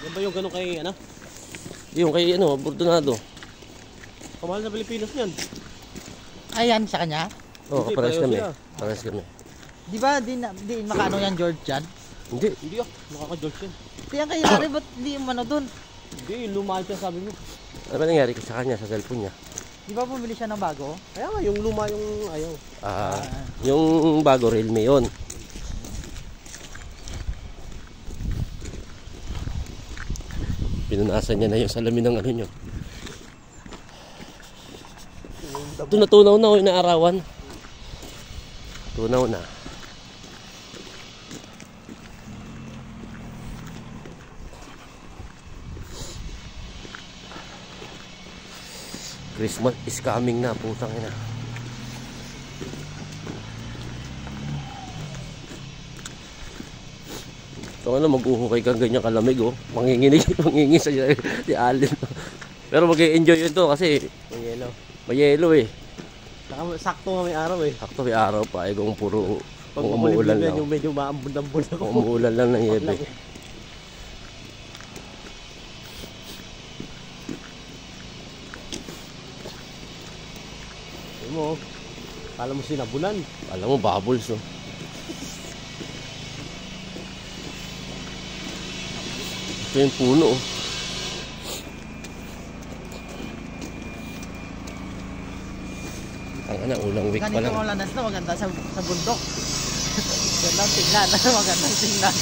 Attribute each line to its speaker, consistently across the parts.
Speaker 1: Yan ba yung gano'n kay ano?
Speaker 2: Yung kay ano, Bordonado.
Speaker 1: Kamahal sa Pilipinas niyan.
Speaker 3: Ayan sa kanya?
Speaker 2: Oo,
Speaker 1: Hindi,
Speaker 2: kapares
Speaker 1: pareho
Speaker 2: kami.
Speaker 1: sila.
Speaker 2: Pares kami.
Speaker 3: Di ba di makano yan George yan?
Speaker 2: Hindi.
Speaker 1: Hindi nakaka-George yan.
Speaker 3: Tiyan kay Yari, ba't di yung ano dun?
Speaker 1: Hindi, lumahal siya sabi mo.
Speaker 2: Ano ba nangyari sa kanya, sa cellphone niya?
Speaker 3: Di ba bumili siya ng bago?
Speaker 1: Kaya nga, yung luma yung ayaw.
Speaker 2: Yung bago Realme yun. Pinunasan niya na yung salamin ng ano nyo. Ito natunaw na o inaarawan. Tunaw na. Christmas is coming na, putang ina. So ano, mag-uhukay kang ganyan kalamig oh. Manginginig sa si Alin. Pero mag-i-enjoy yun to kasi
Speaker 1: May yellow.
Speaker 2: may yelo eh.
Speaker 1: Sakto nga may araw eh.
Speaker 2: Sakto may araw pa eh kung puro
Speaker 1: Pag
Speaker 2: kung umuulan
Speaker 1: makulimlim yan,
Speaker 2: lang.
Speaker 1: yung medyo maambun-ambun ako.
Speaker 2: Kung umuulan lang ng yebe.
Speaker 1: Alam mo, kala mo sinabunan.
Speaker 2: Alam mo, bubbles no. Ito yung puno oh. Ang ana, ulang week pa
Speaker 3: Ganito
Speaker 2: lang.
Speaker 3: ang lanas na maganda sa bundok. Gandang tingnan, magandang tingnan.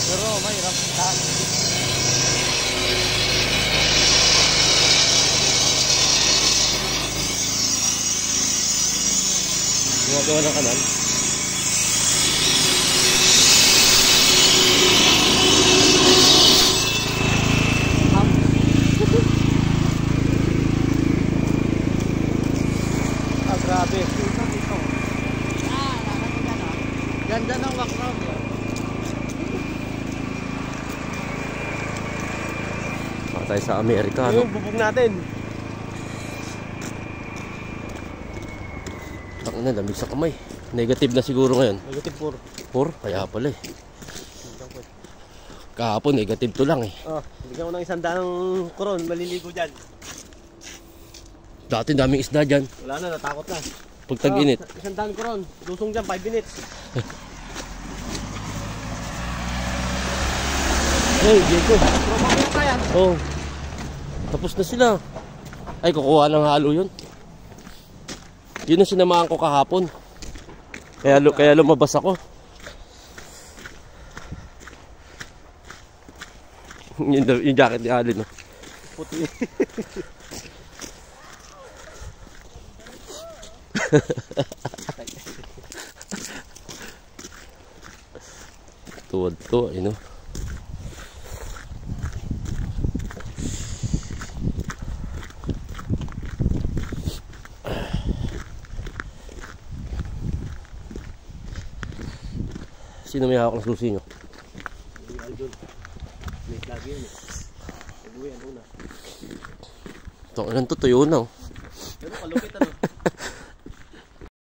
Speaker 3: Pero mahirap na.
Speaker 2: Gumagawa ng kanal.
Speaker 1: Grabe.
Speaker 3: Ganda ng background yun.
Speaker 2: Tayo sa Amerika no.
Speaker 1: Yung bubog natin.
Speaker 2: Ang ina, lamig sa kamay. Negative na siguro ngayon.
Speaker 1: Negative
Speaker 2: 4, kaya pala eh. Kahapon negative 2 lang eh.
Speaker 1: Oh, bigyan ko ng 100 koron, maliligo dyan.
Speaker 2: Dati daming isda dyan.
Speaker 1: Wala na, natakot na.
Speaker 2: Pag tag-init.
Speaker 1: 100 koron, lusong dyan, 5 minutes.
Speaker 2: Hey, Diego.
Speaker 1: Tropa ko yan.
Speaker 2: Oh. Tapos na sila. Ay, kukuha ng halo yun. Yun ang sinamahan ko kahapon. Kaya lumabas ako. yung jacket ni Alin. No?
Speaker 1: Puti.
Speaker 2: Tuwad to, you know. Sino may hawak ng susi nyo?
Speaker 1: Hindi, Aldon. May lagi yun eh. Ubuyan una.
Speaker 2: Ito, ilan to? Tuyo na oh.
Speaker 1: Pero kalupit ano?